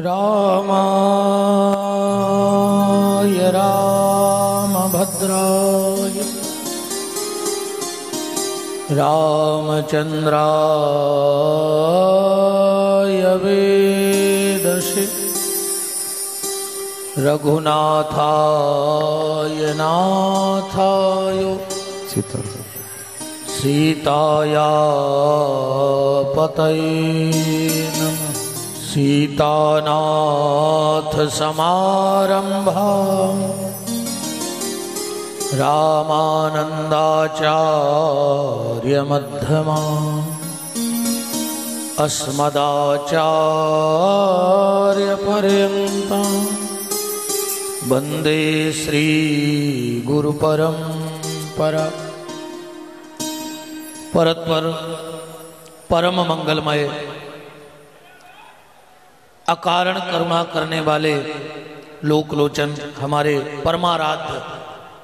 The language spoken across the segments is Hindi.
रामाय रामभद्राय रामचंद्राय वेदसे रघुनाथाय नाथाय सीताया पतये नमः। सीतानाथ समारंभां रामानंदाचार्य मध्यमाम् अस्मदाचार्य पर्यन्तां वन्दे श्री गुरु परंपरा। परत्पर परम मंगलमय अकारण करुणा करने वाले लोकलोचन हमारे परमाराध्य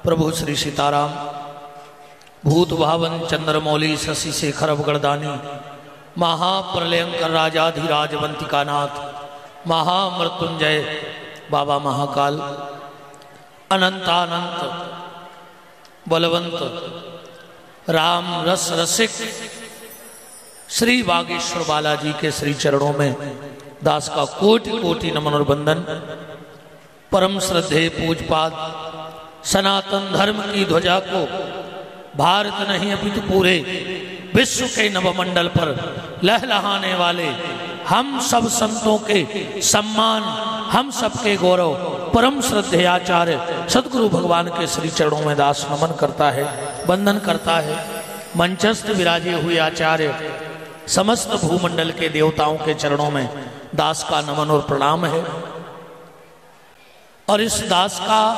प्रभु श्री सीताराम, भूत भावन चंद्रमौली शशि शेखर अवगढ़दानी, महाप्रलयंकर राजाधिराजवंतिकानाथ, महामृत्युंजय बाबा महाकाल, अनंतानंत बलवंत राम रस रसिक श्री बागेश्वर बालाजी के श्री चरणों में दास का कोटि कोटि नमन और वंदन। परम श्रद्धेय पूजपाद सनातन धर्म की ध्वजा को भारत नहीं अपितु पूरे विश्व के नवमंडल पर लहलहाने वाले हम सब संतों के सम्मान, हम सबके गौरव परम श्रद्धेय आचार्य सदगुरु भगवान के श्री चरणों में दास नमन करता है, वंदन करता है। मंचस्थ विराजे हुए आचार्य समस्त भूमंडल के देवताओं के चरणों में दास का नमन और प्रणाम है। और इस दास का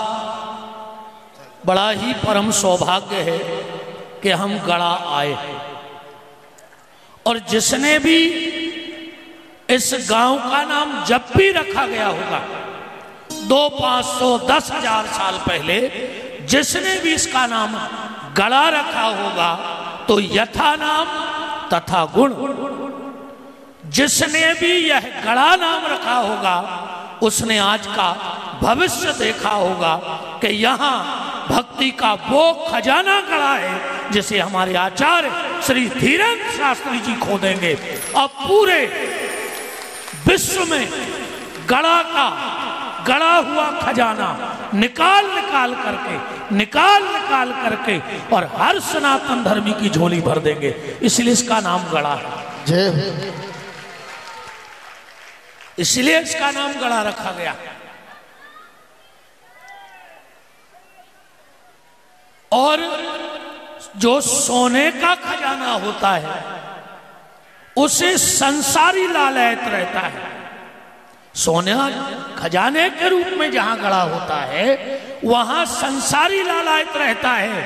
बड़ा ही परम सौभाग्य है कि हम गढ़ा आए हैं। और जिसने भी इस गांव का नाम जब भी रखा गया होगा 200, 500, 10,000 साल पहले जिसने भी इसका नाम गढ़ा रखा होगा तो यथा नाम तथा गुण, जिसने भी यह गढ़ा नाम रखा होगा उसने आज का भविष्य देखा होगा कि यहाँ भक्ति का वो खजाना गढ़ा है जिसे हमारे आचार्य श्री धीरेन्द्र शास्त्री जी खोदेंगे। अब पूरे विश्व में गढ़ा हुआ खजाना निकाल निकाल करके और हर सनातन धर्मी की झोली भर देंगे, इसलिए इसका नाम गढ़ा है। जय हो। इसलिए इसका नाम गढ़ा रखा गया। और जो सोने का खजाना होता है उसे संसारी लालयत रहता है। सोना खजाने के रूप में जहां गढ़ा होता है वहां संसारी लालयत रहता है,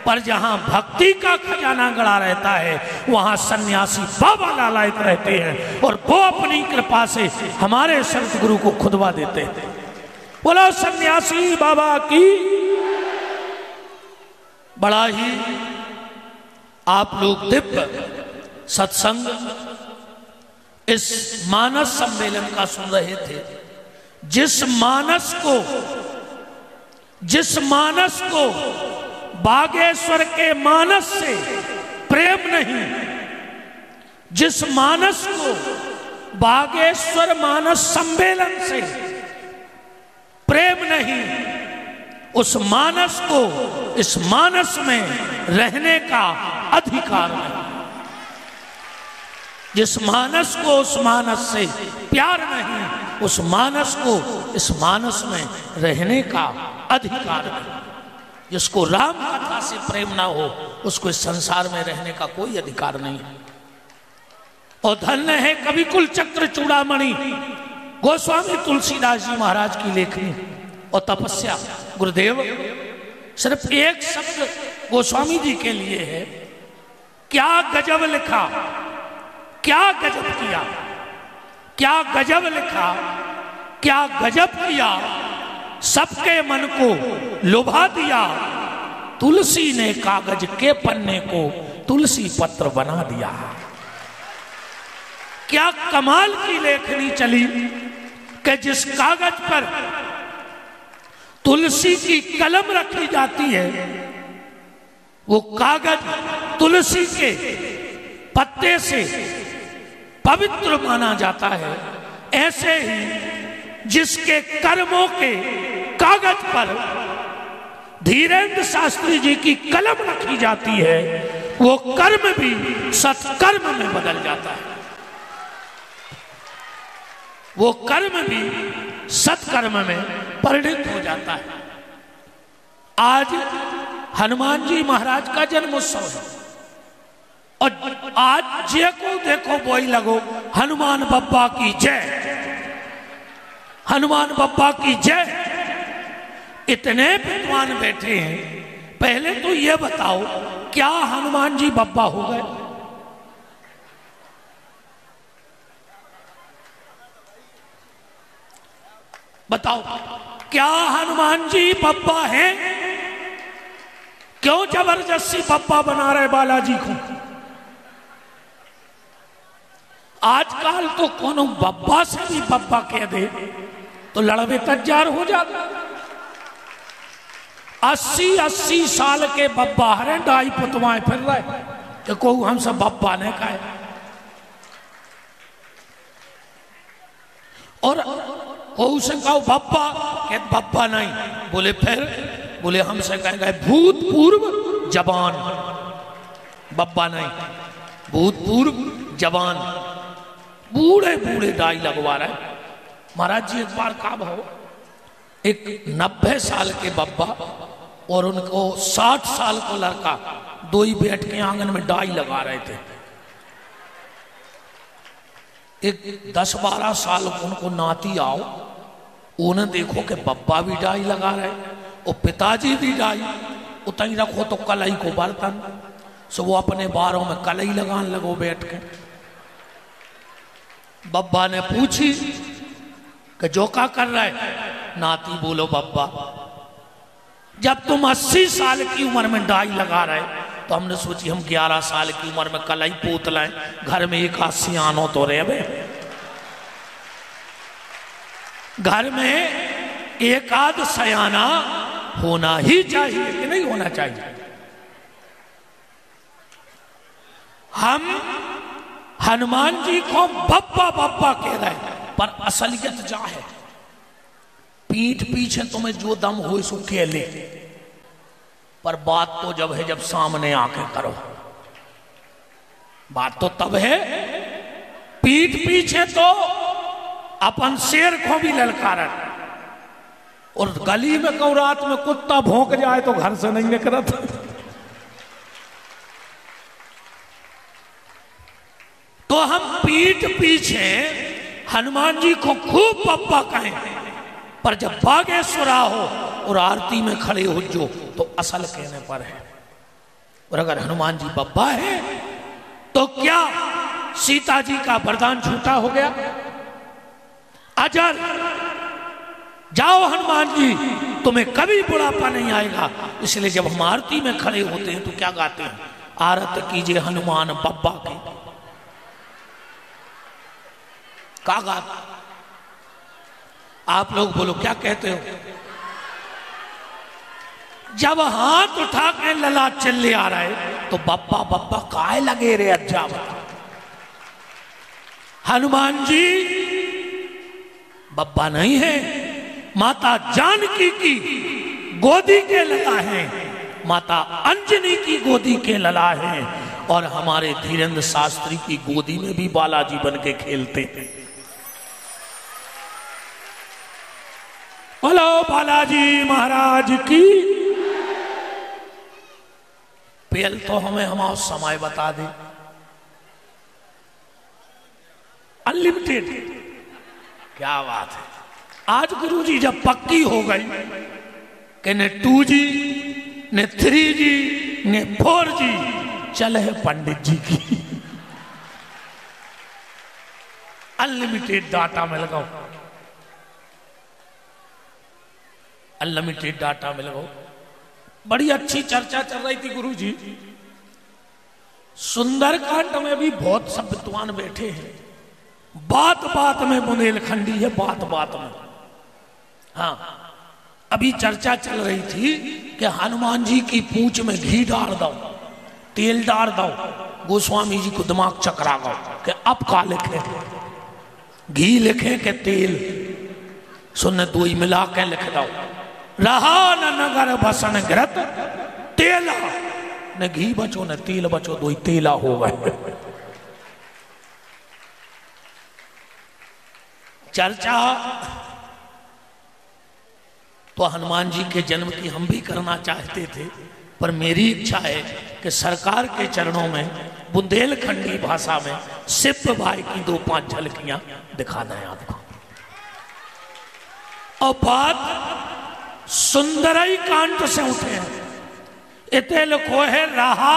पर जहां भक्ति का खजाना गढ़ा रहता है वहां सन्यासी बाबा लालयत रहते हैं और वो अपनी कृपा से हमारे संत गुरु को खुदवा देते हैं। बोलो सन्यासी बाबा की। बड़ा ही आप लोग दिव्य सत्संग इस मानस सम्मेलन का सुन रहे थे। जिस मानस को बागेश्वर के मानस से प्रेम नहीं, जिस मानस को बागेश्वर मानस सम्मेलन से प्रेम नहीं, उस मानस को इस मानस में रहने का अधिकार नहीं। जिस मानस को उस मानस से प्यार नहीं, उस मानस को इस मानस में रहने का अधिकार नहीं। जिसको राम कथा से प्रेम ना हो उसको इस संसार में रहने का कोई अधिकार नहीं है। और धन्य है कवि कुल चक्र चूड़ामणि गोस्वामी तुलसीदास जी महाराज की लेखनी और तपस्या। गुरुदेव सिर्फ एक शब्द गोस्वामी जी के लिए है, क्या गजब लिखा, क्या गजब किया, क्या गजब लिखा, क्या गजब किया, सबके मन को लुभा दिया। तुलसी ने कागज के पन्ने को तुलसी पत्र बना दिया। क्या कमाल की लेखनी चली। कि जिस कागज पर तुलसी की कलम रखी जाती है वो कागज तुलसी के पत्ते से पवित्र माना जाता है, ऐसे ही जिसके कर्मों के कागज पर धीरेन्द्र शास्त्री जी की कलम रखी जाती है वो कर्म भी सत्कर्म में बदल जाता है, वो कर्म भी सत्कर्म में परिणत हो जाता है। आज हनुमान जी महाराज का जन्मोत्सव है और आज जे को देखो वही लगो हनुमान बप्पा की जय, हनुमान बप्पा की जय। इतने विद्वान बैठे हैं, पहले तो ये बताओ क्या हनुमान जी बप्पा हो गए? बताओ क्या हनुमान जी बप्पा हैं? क्यों जबरदस्ती बप्पा बना रहे बालाजी को? आजकल तो कोनो बप्पा से भी बप्पा कह दे तो लड़वे तैयार हो जाता। 80-80 साल के बप्पा हरे डाई पुतवाएं फिर रहे कि कोई हमसे बप्पा ने कहे। और उसे कहो बप्पा, कहते बप्पा नहीं। बोले फिर? बोले हमसे कहेंगे भूतपूर्व जवान, बप्पा नहीं, भूतपूर्व जवान। बूढ़े बूढ़े डाई लगवा रहे। महाराज जी एक बार का भाव, एक 90 साल के बप्पा और उनको 60 साल को लड़का दो ही बैठ के आंगन में डाई लगा रहे थे। एक 10-12 साल उनको नाती आओ, उन्हें देखो कि बप्पा भी डाई लगा रहे और पिताजी भी डाई। उतनी रखो तो कलई को बर्तन, सो वो अपने बारों में कलई लगाने लगो बैठ के। बब्बा ने पूछी कि जो क्या कर रहा है? नाती बोलो बब्बा जब तुम 80 साल की उम्र में डाई लगा रहे तो हमने सोची हम 11 साल की उम्र में कलई पोत लाएं, घर में एक आध सियानो तो रहे बे, घर में एक आध सयाना होना ही चाहिए कि नहीं होना चाहिए? हम हनुमान जी को बप्पा बप्पा कह रहे हैं पर असलियत जा है पीठ पीछे तुम्हें जो दम हो सो कह ले, पर बात तो जब है जब सामने आके करो। बात तो तब है, पीठ पीछे तो अपन शेर को भी ललकार, और गली में कौ रात में कुत्ता भौंक जाए तो घर से नहीं निकला था। तो हम पीठ पीछे हनुमान जी को खूब पप्पा कहें, पर जब बागेश्वरा हो और आरती में खड़े हो जो तो असल कहने पर है। और अगर हनुमान जी बप्पा है तो क्या सीता जी का वरदान झूठा हो गया? अजर जाओ हनुमान जी, तुम्हें कभी बुढ़ापा नहीं आएगा। इसलिए जब हम आरती में खड़े होते हैं तो क्या गाते हैं? आरत कीजिए हनुमान बप्पा की। क्या गाते? आप लोग बोलो क्या कहते हो? जब हाथ उठा के लला चले आ रहा है तो बप्पा बप्पा काहे लगे रे अज्जा? हनुमान जी बप्पा नहीं है, माता जानकी की गोदी के लला हैं, माता अंजनी की गोदी के लला हैं, और हमारे धीरेन्द्र शास्त्री की गोदी में भी बालाजी बन के खेलते हैं। बोलो बालाजी महाराज की। पहल तो हमें हमारा समय बता दे। अनलिमिटेड, क्या बात है। आज गुरुजी जब पक्की हो गई कि न 2G न 3G न 4G, चले है पंडित जी की अनलिमिटेड डाटा में लगाओ, अनलिमिटेड डाटा में लगाओ। बड़ी अच्छी चर्चा चल रही थी गुरुजी। सुंदरकांड में भी बहुत सब विद्वान बैठे हैं, बात बात में बुंदेलखंडी है, बात बात में। हाँ, अभी चर्चा चल रही थी कि हनुमान जी की पूंछ में घी डाल दो, तेल डाल दो। गोस्वामी जी को दिमाग चकरा गो कि अब का लिखे, घी लिखे के तेल। सुन दो ही मिला के लिख दो, रहा न नगर बसन घृत तेला, न घी बचो न तेल बचो, दो ही तेला हो गए। चर्चा तो हनुमान जी के जन्म की हम भी करना चाहते थे, पर मेरी इच्छा है कि सरकार के चरणों में बुंदेलखंडी भाषा में सिप भाई की 2-5 झलकियां दिखाना है आपको। और बात सुंदरई कांट से उठे हैं। इते लिखो है, रहा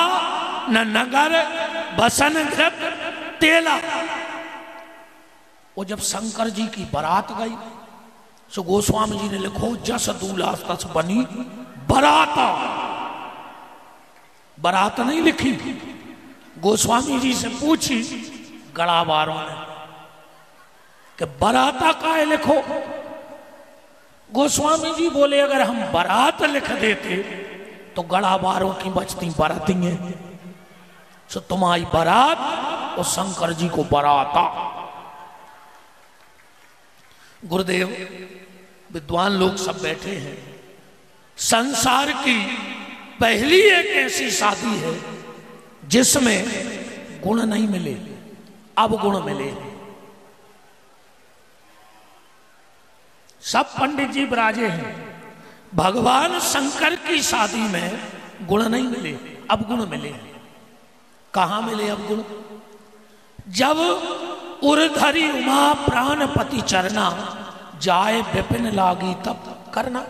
न नगर बसन घृत तेला। वो जब शंकर जी की बारात गई, सो गोस्वामी जी ने लिखो, जस दूल्हा तस बनी बराता। बारात नहीं लिखी, गोस्वामी जी से पूछी गड़ाबारों ने कि बराता का है लिखो। गोस्वामी जी बोले, अगर हम बारात लिख देते तो गड़ाबारों की बचती बरातियां, सो तुम्हारी बारात और शंकर जी को बराता। गुरुदेव, विद्वान लोग सब बैठे हैं। संसार की पहली एक ऐसी शादी है जिसमें गुण नहीं मिले, अब गुण मिले। सब पंडित जी विराजे हैं, भगवान शंकर की शादी में गुण नहीं मिले, अब गुण मिले। कहां मिले अब गुण? जब उर्धरी उमा प्राणपति चरना, जाए विपिन लागी तब करना।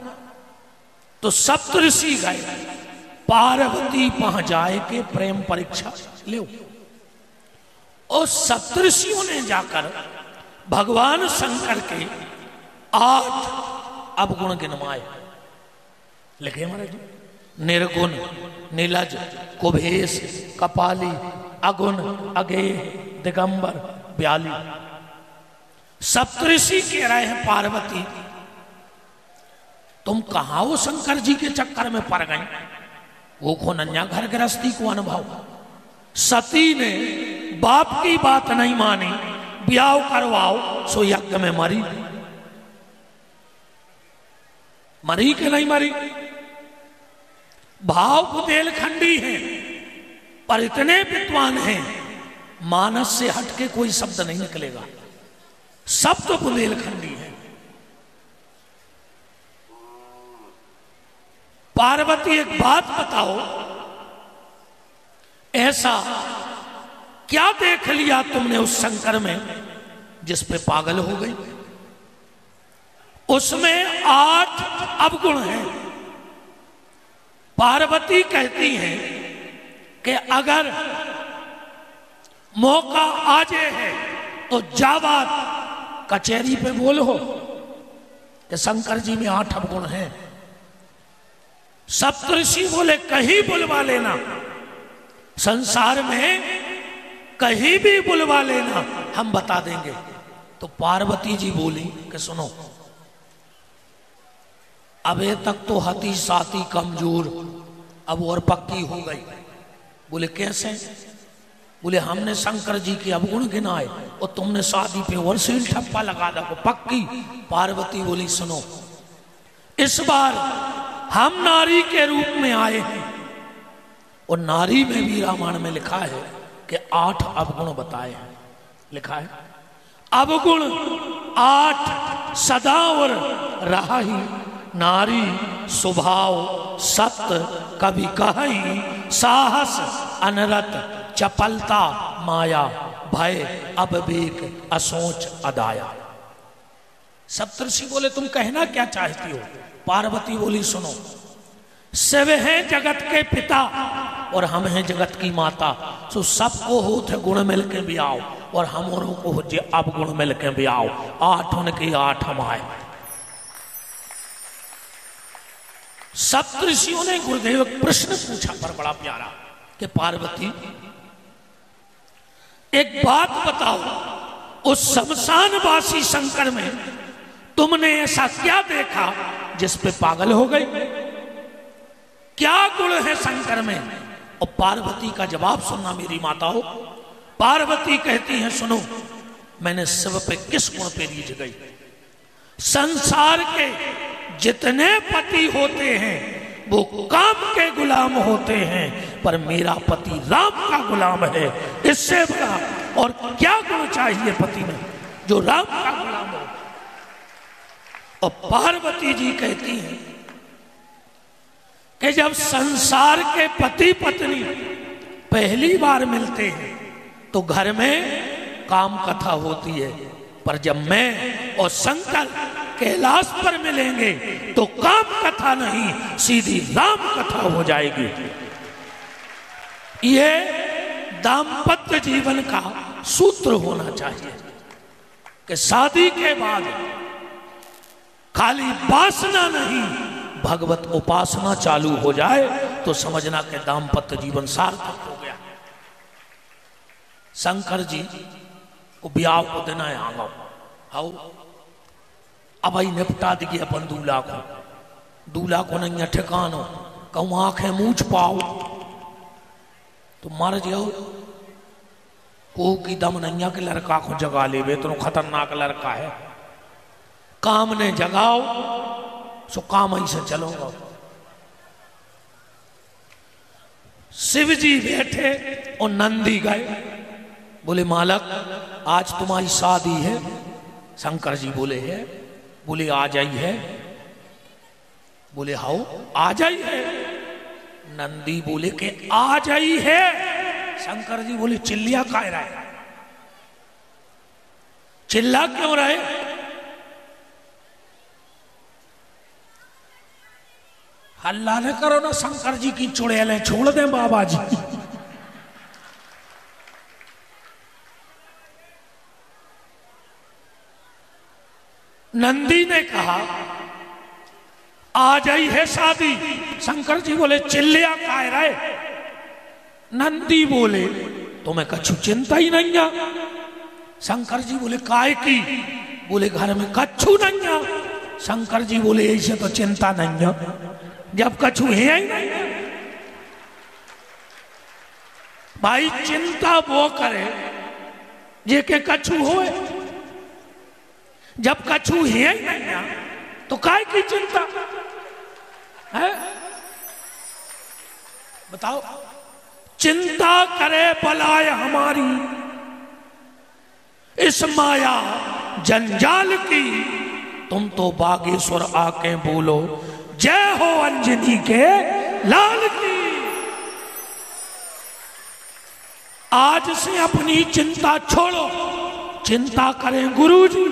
तो सप्तऋषि गए, पार्वती पहुंच जाए के प्रेम परीक्षा ले। और सप्तऋषियों ने जाकर भगवान शंकर के 8 अवगुण गिनवाए। लिखे महाराज, निर्गुण, नीलज, कुभेश, कपाली, अगुण, अगेय, दिगंबर, ब्याली। सप्तऋषि कह रहे हैं, पार्वती तुम कहां हो शंकर जी के चक्कर में पड़ गई? वो खो नन्या घर गृहस्थी को अनुभव। सती ने बाप की बात नहीं मानी, ब्याह करवाओ, सो यज्ञ में मरी। मरी कि नहीं मरी? भाव बुंदेलखंडी हैं, पर इतने विद्वान हैं, मानस से हटके कोई शब्द नहीं निकलेगा। सब तो बुंदेलखंडी है। पार्वती एक बात बताओ, ऐसा क्या देख लिया तुमने उस शंकर में जिस पे पागल हो गई? उसमें 8 अवगुण हैं। पार्वती कहती हैं कि अगर मौका आ जाए है तो जावात कचहरी पे बोलो कि शंकर जी में 8 अवगुण हैं। सप्तऋषि बोले कहीं बुलवा लेना, संसार में कहीं भी बुलवा लेना, हम बता देंगे। तो पार्वती जी बोली कि सुनो, अबे तक तो हती साथी कमजोर, अब और पक्की हो गई। बोले कैसे? बोले हमने शंकर जी के अवगुण गिनाए और तुमने शादी पे और सील ठप्पा लगा दो, पक्की। पार्वती बोली सुनो, इस बार हम नारी के रूप में आए हैं, और नारी में भी रामायण में लिखा है कि 8 अवगुण बताए हैं। लिखा है अवगुण 8 सदा और रहा ही, नारी स्वभाव सत्य कभी कहीं, साहस अनरत चपलता माया, भय अविवेक असोच अदाया। सप्तऋषि बोले तुम कहना क्या चाहती हो? पार्वती बोली सुनो, शिव हैं जगत के पिता और हम हैं जगत की माता, सो सबको होते गुण मिल के भी आओ, और हमों को हो अब गुण मिल के भी आओ। 8 उनके 8 हम आए। सप्तऋषियों ने गुरुदेव प्रश्न पूछा पर बड़ा प्यारा कि पार्वती एक बात बताओ, उस शमशानवासी शंकर में तुमने ऐसा क्या देखा जिस पे पागल हो गई? क्या गुण है शंकर में? और पार्वती का जवाब सुनना मेरी माताओं। पार्वती कहती हैं, सुनो, मैंने शिव पे किस गुण पे रीझ गई। संसार के जितने पति होते हैं वो काम के गुलाम होते हैं, पर मेरा पति राम का गुलाम है। इससे बड़ा और क्या गुण चाहिए पति में जो राम का गुलाम हो? और पार्वती जी कहती हैं कि जब संसार के पति पत्नी पहली बार मिलते हैं तो घर में काम कथा होती है, पर जब मैं और शंकर कैलाश पर मिलेंगे तो काम कथा नहीं, सीधी राम कथा हो जाएगी। यह दाम्पत्य जीवन का सूत्र होना चाहिए कि शादी के बाद खाली वासना नहीं, भगवत उपासना चालू हो जाए तो समझना कि दाम्पत्य जीवन सार्थक हो गया। शंकर जी को ब्याह को देना है, आओ अब आई निपटा दिए अपन दूल्हा को नहीं ठिकानो, कहूँ आंखें मूछ पाओ तो मर जाओ। को की दम नैया के लड़का को जगा ले, वे तो खतरनाक लड़का है। काम ने जगाओ सो काम ही से चलोगा। शिव जी बैठे और नंदी गए, बोले मालक आज तुम्हारी शादी है। शंकर जी बोले है, बोले आ जाई है, बोले हाउ आ जाई है। नंदी बोले के आ जाई है। शंकर जी बोले चिल्लिया का रहा है, चिल्ला क्यों रहे? हल्ला न करो ना, शंकर जी की चुड़ैलें छोड़ दें बाबा जी। नंदी ने कहा आ जाई है शादी। शंकर जी बोले चिल्लिया काय रहे? नंदी बोले तुम्हें कछु चिंता ही नहीं है। शंकर जी बोले काय की? बोले घर में कछु नहीं है। शंकर जी बोले ऐसे तो चिंता नहीं है, जब कछु है ही नहीं है। भाई चिंता वो करे जे के कछु होए, जब कछु है ही नहीं है तो काय की चिंता है? बताओ, चिंता करे बलाय हमारी इस माया जंजाल की, तुम तो बागेश्वर आके बोलो जय हो अंजनी के लाल की। आज से अपनी चिंता छोड़ो, चिंता करें गुरुजी,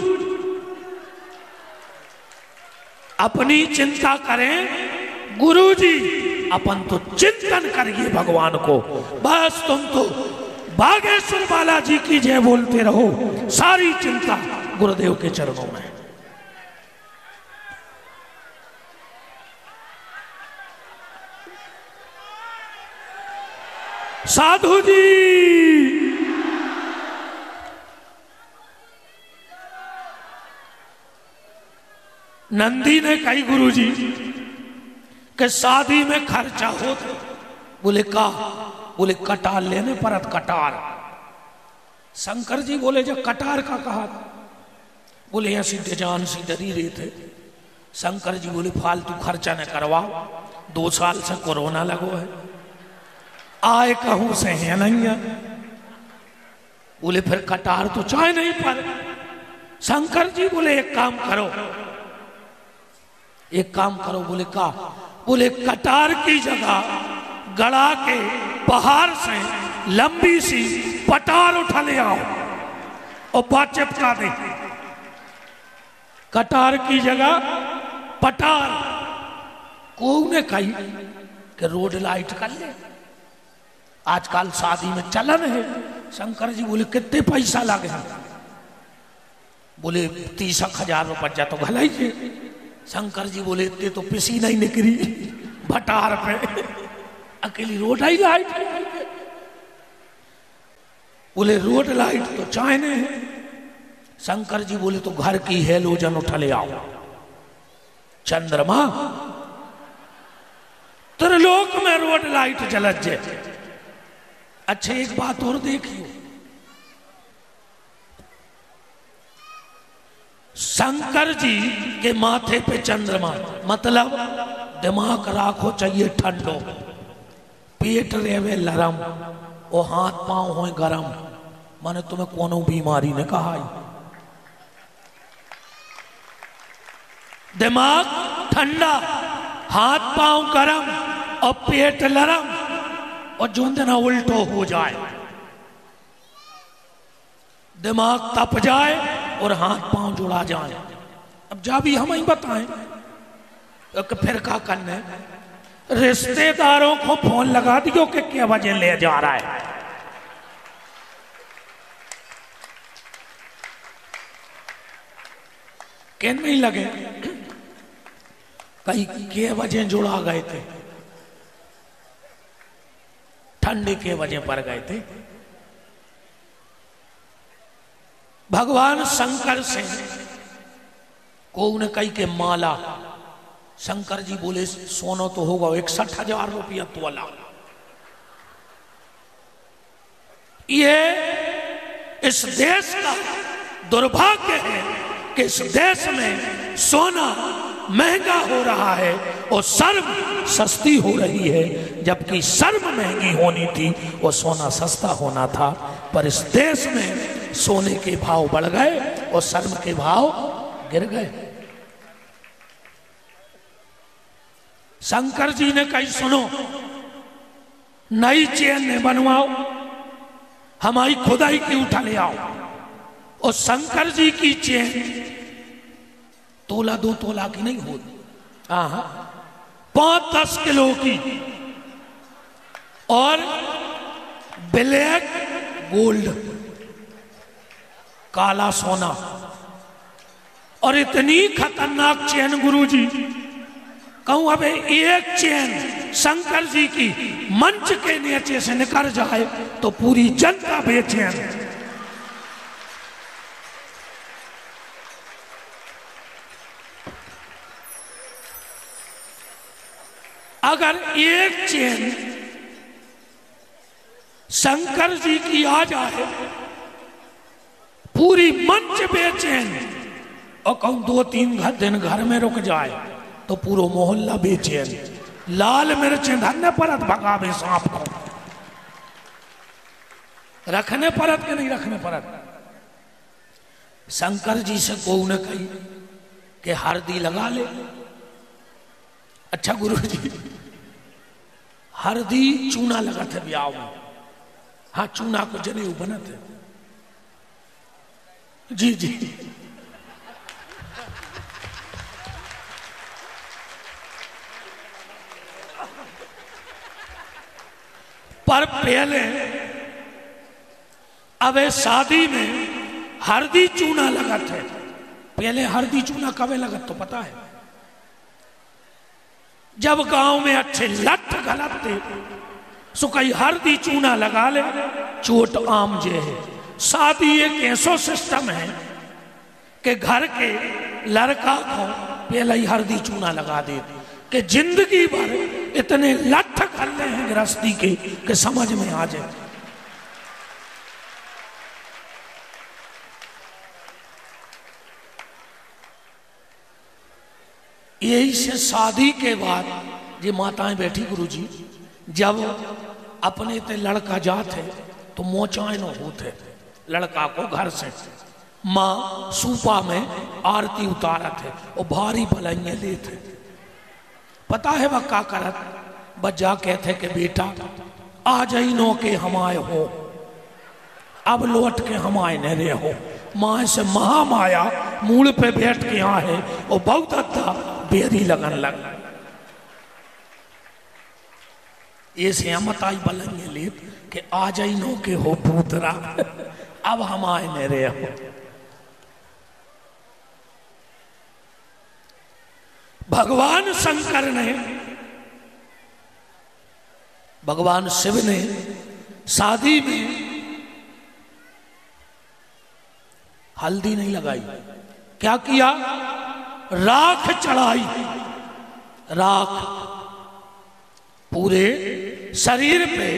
अपनी चिंता करें गुरुजी। अपन तो चिंतन करिए भगवान को, बस तुम तो बागेश्वर बालाजी की जय बोलते रहो। सारी चिंता गुरुदेव के चरणों में। साधु जी नंदी ने कही गुरुजी कि शादी में खर्चा हो तो? बोले का? बोले कटार लेने परत कटार। शंकर जी बोले जो कटार का कहा? बोले ऐसी जान सी डरी रहे थे। शंकर जी बोले फालतू खर्चा न करवाओ, 2 साल से कोरोना लगो है, आए कहूं से है नहीं है। बोले फिर कटार तो चाहे नहीं पर। शंकर जी बोले एक काम करो, एक काम करो। बोले का? बोले कटार की जगह गड़ा के पहाड़ से लंबी सी पटार उठा ले आओ और बात चिपका दे। कटार की जगह पटार। कोने कही कि रोड लाइट कर ले, आजकल शादी में चलन है। शंकर जी बोले कितने पैसा लगे? बोले 30,000 रुपया तो घलाइए। शंकर जी बोले इतने तो पिसी नहीं निकली भटार पे, अकेली रोड आई लाइट। बोले रोड लाइट तो चाइने है, शंकर जी बोले तो घर की हेलोजन उठा ले आओ। चंद्रमा त्रिलोक में रोड लाइट जलत जे। अच्छा एक बात और देखियो, शंकर जी के माथे पे चंद्रमा, मतलब दिमाग राखो चाहिए ठंडो, पेट रेवे लरम और हाथ पांव हो गरम, माने तुम्हें कोनो बीमारी ने कहा। दिमाग ठंडा, हाथ पांव गरम और पेट लरम, और जो दिन उल्टो हो जाए, दिमाग तप जाए और हाथ पांव जुड़ा जाए। अब जा भी हम ही बताएं तो फिर क्या करने, रिश्तेदारों को फोन लगा दियो कि क्या वजह ले जा रहा है। कहने नहीं लगे कहीं के वजह जुड़ा गए थे, ठंडे के वजह पर गए थे। भगवान शंकर से को ने कही के माला, शंकर जी बोले सोना तो होगा 61,000 रुपया तोला। ये इस देश का दुर्भाग्य है कि इस देश में सोना महंगा हो रहा है और शर्म सस्ती हो रही है, जबकि शर्म महंगी होनी थी और सोना सस्ता होना था। पर इस देश में सोने के भाव बढ़ गए और शर्म के भाव गिर गए। शंकर जी ने कही सुनो, नई चेन बनवाओ, हमारी खुदाई की उठा ले आओ। और शंकर जी की चेन तोला 2 तोला की नहीं होती, 5-10 किलो की, और ब्लैक गोल्ड, काला सोना। और इतनी खतरनाक चेन गुरुजी, कहूं अब एक चेन शंकर जी की मंच के नीचे से निकल जाए तो पूरी जनता बेचैन। अगर एक चेन शंकर जी की आ जाए, पूरी मंच बेचैन, और कहूं 2-3 दिन घर में रुक जाए तो पूरा मोहल्ला बेचैन। लाल मिर्च धरने परत भगावे सांप को, रखने परत के नहीं रखने परत। शंकर जी से को ने कही कि हल्दी लगा ले। अच्छा गुरु जी, हल्दी चूना लगा थे ब्याह में, हाँ चूना को जनेऊ बना थे। जी जी, पर पहले अब शादी में हल्दी चूना लगा थे। पहले हल्दी चूना कब लगा तो पता है, जब गांव में अच्छे लठ गलत थे सो कई हल्दी चूना लगा ले, चोट आम जे है। शादी एक ऐसा सिस्टम है कि घर के लड़का को पहले ही हल्दी चूना लगा दे कि जिंदगी भर इतने लठ खल्ले हैं गृहस्थी के कि समझ में आ जाए। यही से शादी के बाद ये माताएं बैठी गुरुजी, जब अपने ते लड़का जाते तो मोचाए न होते लड़का को घर से, माँ सूपा में आरती उतारा थे और भारी भलाइयां लेते। पता है वह क्या करत, बजा कहते कि बेटा आ जाई नो के हमारे हो, अब लौट के हमारे न रहे हो। माँ से महामाया मूल पे बैठ के यहाँ है और बहुत अच्छा बेरी लगन लग। ये से मत आई बलंगे ले कि आ जाई नो के हो पुत्रा, अब हमारे न रहे हो। भगवान शंकर ने, भगवान शिव ने शादी में हल्दी नहीं लगाई, क्या किया? राख चढ़ाई, राख पूरे शरीर पे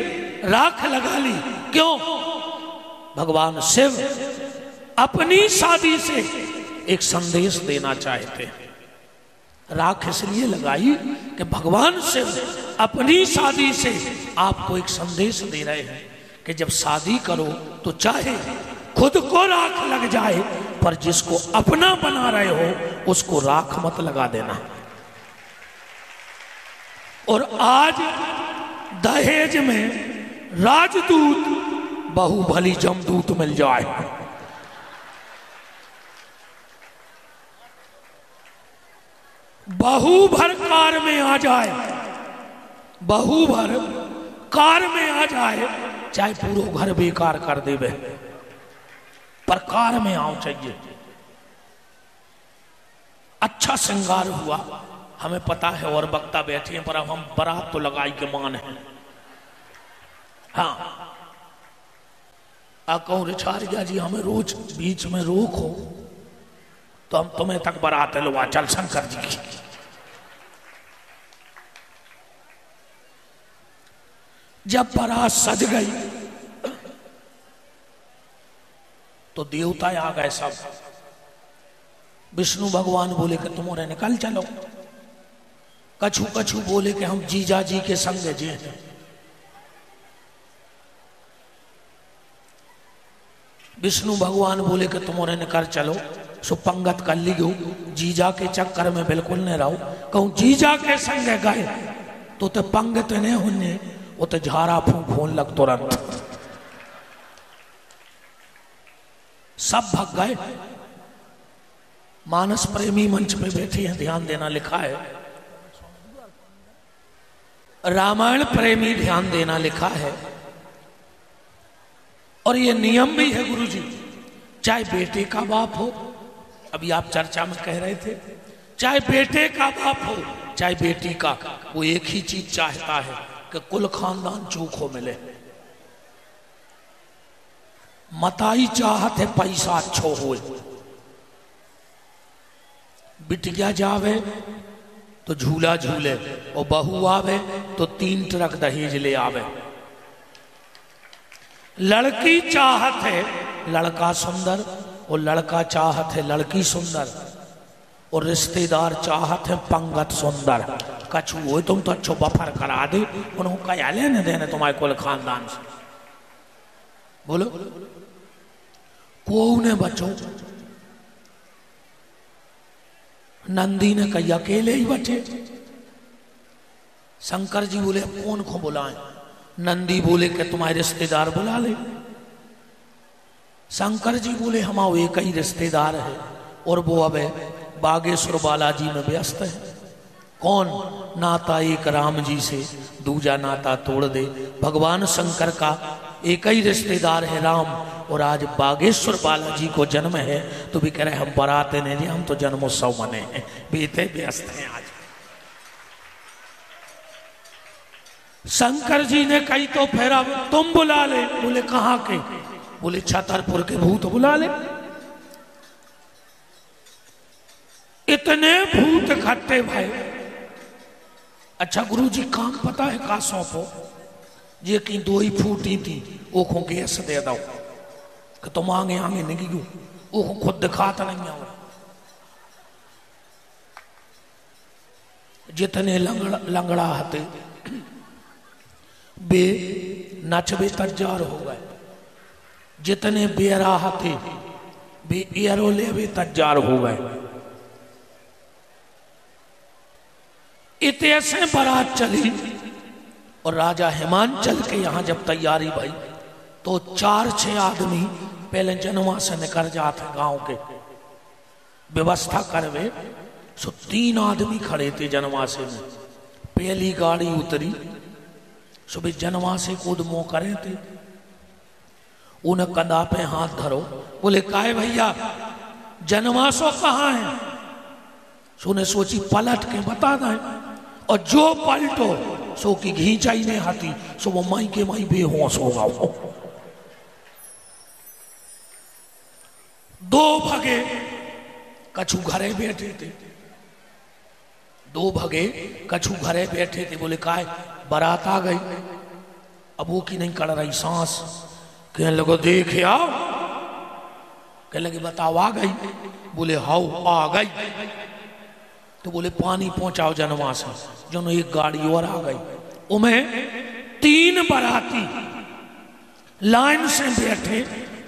राख लगा ली। क्यों? भगवान शिव अपनी शादी से एक संदेश देना चाहते हैं। राख इसलिए लगाई कि भगवान शिव अपनी शादी से आपको एक संदेश दे रहे हैं कि जब शादी करो तो चाहे खुद को राख लग जाए, पर जिसको अपना बना रहे हो उसको राख मत लगा देना। और आज दहेज में राजदूत बहु भली जमदूत मिल जाए। बहू भर कार में आ जाए, बहू भर कार में आ जाए, चाहे पूरा घर बेकार कर देवे, पर कार में आओ चाहिए। अच्छा श्रृंगार हुआ, हमें पता है और वक्ता बैठे हैं, पर अब हम बारात तो लगाई के मान है। हाँ, कहूं रिछारिया जी हमें रोज बीच में रोको तो हम तुम्हें तक बारात लुआ चल शंकर जी की। जब बारात सज गई तो देवता आ गए सब। विष्णु भगवान बोले कि तुम और निकल चलो। कछु कछु बोले कि हम जीजा जी के संग जी हैं। विष्णु भगवान बोले कि तुम और निकल चलो, सुपंगत कर ली गो, जीजा के चक्कर में बिल्कुल नहीं रहो। कहूं जीजा के संग गए तो पंगत नहीं होने, वो तो झाड़ा फूंक होने लग तुरंत। सब भाग गए। मानस प्रेमी मंच पे बैठे हैं, ध्यान देना लिखा है। रामायण प्रेमी ध्यान देना लिखा है। और ये नियम भी है गुरुजी, चाहे बेटे का बाप हो, अभी आप चर्चा में कह रहे थे, चाहे बेटे का बाप हो चाहे बेटी का, वो एक ही चीज चाहता है कि कुल खानदान चोखो मिले। मताई चाहत है पैसा अच्छो हो। बिटिया जावे तो झूला झूले, और बहू आवे तो 3 ट्रक दहेज ले आवे। लड़की चाहत है लड़का सुंदर, और लड़का चाहत है लड़की सुंदर, और रिश्तेदार चाहत है पंगत सुंदर। कछु हो तुम तो अच्छो बफर करा दे, उन्होंने क्या लेने देने तुम्हारे कुल खानदान से। बोलो को ने बचो। नंदी ने कही अकेले ही बचे। शंकर जी बोले कौन को बुलाएं? नंदी बोले कि तुम्हारे रिश्तेदार बुला ले। शंकर जी बोले हमारा एक ही रिश्तेदार है, और वो अब बागेश्वर बालाजी में व्यस्त है। कौन? नाता एक राम जी से, दूजा नाता तोड़ दे। भगवान शंकर का एक ही रिश्तेदार है राम, और आज बागेश्वर बालाजी को जन्म है तो भी कह रहे हम बराते नहीं, हम तो जन्मोत्सव मने हैं, बीते व्यस्त हैं आज। शंकर जी ने कही तो फिर अब तुम बुला ले। बोले कहाँ के? बोले छतरपुर के भूत बुला ले। इतने भूत इकट्ठे भाई। अच्छा गुरुजी काम पता है का सौंपो? ये की 2 ही फूटी थी, ओखों गैस दे दो कि तुम आगे आगे नहीं गयो, ओखों खुद दिखाता नहीं है। जितने लंगड़ा हते बे नचबे तजार हो गए, जितने बेराह थे बे एरो लेवे तजार हो गए। इतने बारात चली और राजा हिमांचल के यहाँ जब तैयारी भई तो 4-6 आदमी पहले जनवा से निकल जाते गांव के व्यवस्था करवे। सो 3 आदमी खड़े थे जनवासे में। पहली गाड़ी उतरी, सुबह जनवासे कूद मुंह करे थे। उन्हें कंधा पे हाथ धरो, बोले काहे भैया जनवासो कहाँ है? सुने सोची पलट के बता दें, और जो पलटो सो की घींचाई नहीं आती, सो वो माई के माई बेहोश होगा। वो 2 दो भगे कछु घरे बैठे थे, दो भगे कछु घरे बैठे थे। बोले काय बारात आ गई, अब वो की नहीं कड़ रही सांस। कहने लगो देख आओ, कहने लगे बताओ आ गई? बोले हाउ आ गई। तो बोले पानी पहुंचाओ जनवा से। जन एक गाड़ी और आ गई, उमें 3 बाराती लाइन से बैठे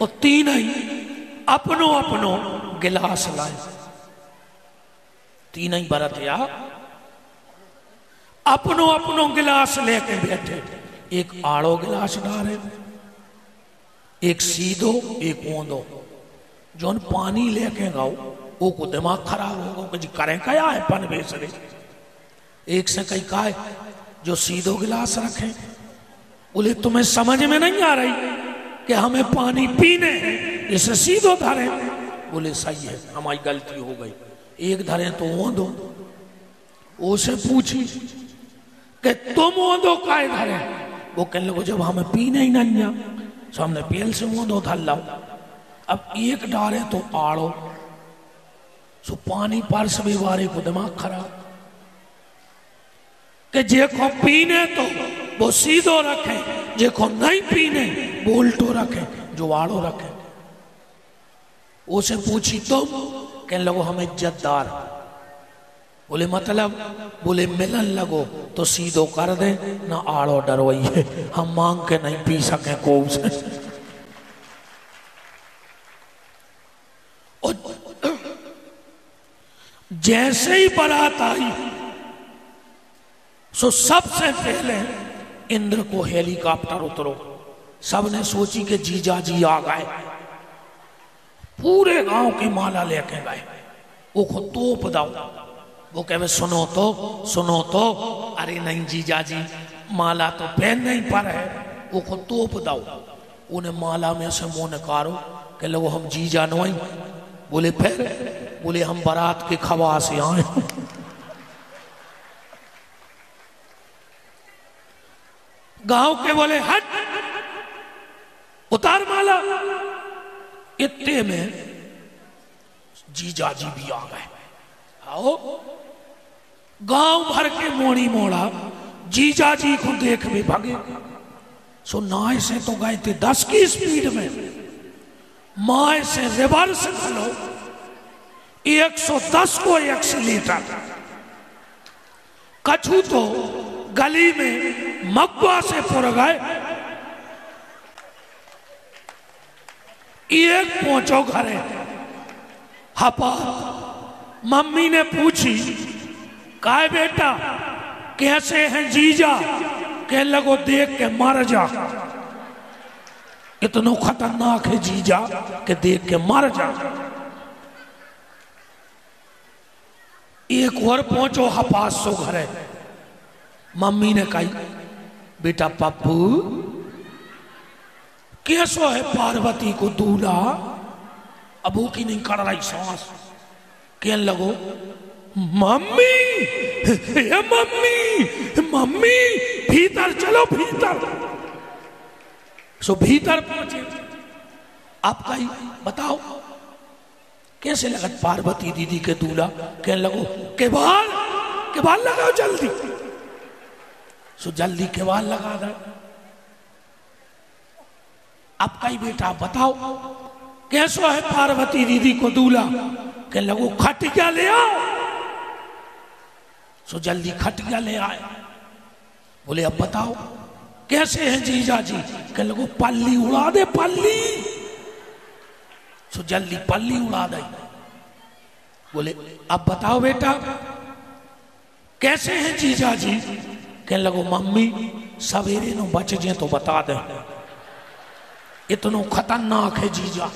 और 3 ही अपनो अपनो गिलास लाए। 3 ही बरातिया अपनो अपनो गिलास लेके बैठे। एक आड़ो गिलास डाले, एक सीधो एक ऊंधो। जोन पानी लेके गाओ वो को दिमाग खराब होगा कि जी करें क्या है पन बेसरे। एक से कहीं का है जो सीधो गिलास रखे। बोले तुम्हें समझ में नहीं आ रही कि हमें पानी पीने हैं, इसे सीधो धरे। बोले सही है हमारी गलती हो गई, एक धरे तो ऊंधो। उसे पूछी कि तुम ऊंधो काहे धरे? वो कहने लगे जब हमें पीने ही नहीं आ सामने पेल से ऊंधो धर लाओ। अब एक डारे तो आड़ो, सो पानी परस भी वारे को दिमाग खराब कि जेको पीने तो वो सीधो रखे, जेको नहीं पीने वो उल्टो रखे, जो आड़ो रखे। उसे पूछी तुम? कहने लगो हम इज्जतदार। बोले मतलब? बोले मिलन लगो तो सीधो कर दे ना आड़ो डरवाइए, हम मांग के नहीं पी सके को उसे। जैसे ही बारात आई सो सबसे पहले इंद्र को हेलीकॉप्टर उतरो। सबने सोची कि जीजा जी आ गए, पूरे गांव की माला लेके गए। वो खुद तोप दाओ, वो कहे सुनो तो। अरे नहीं जीजा जी माला तो पहन नहीं पर है। वो खुद तोप दाओ, उन्हें माला में से मुंह निकारो कह लो हम जीजा नहीं। बोले फिर? बोले हम बारात के खवा से आए। गांव के बोले हट उतार माला। इतने में जीजा जी भी आ गए। आओ गांव भर के मोड़ी मोड़ा जीजा जी को देख भी भागे। सो नाय से तो गए थे 10 की स्पीड में, माए से रिवर्स खलो 110 को एक्सीलेटर। कछु तो गली में मगवा से पुर गए। एक पहुंचो घरे हपा। मम्मी ने पूछी काय बेटा कैसे हैं जीजा? कह लगो देख के मर जा। इतना खतरनाक है जीजा के देख के मर जा। एक और पहुंचो हपास सो घरे। मम्मी ने कही बेटा पप्पू कैसो है पार्वती को दूल्हा? अबू की नहीं कर रही सांस। कह लगो मम्मी मम्मी भीतर चलो भीतर। सो भीतर पहुंचे। आप कही बताओ कैसे लगा पार्वती दीदी के दूल्हा? कहने लगो केवाल लगाओ जल्दी। सो जल्दी केवाल लगा दे। अब कई बेटा बताओ कैसो है पार्वती दीदी को दूल्हा? कहने लगो खटिया ले आओ। सो जल्दी खटिया ले आए। बोले अब बताओ कैसे हैं जीजा जी? कहने लगो पल्ली उड़ा दे पल्ली। सो जल्दी पल्ली उड़ा दे। बोले अब बताओ बेटा कैसे हैं जीजा जी? कहने लगो मम्मी सवेरे नो बच जे तो बता दे, इतना खतरनाक है जीजा।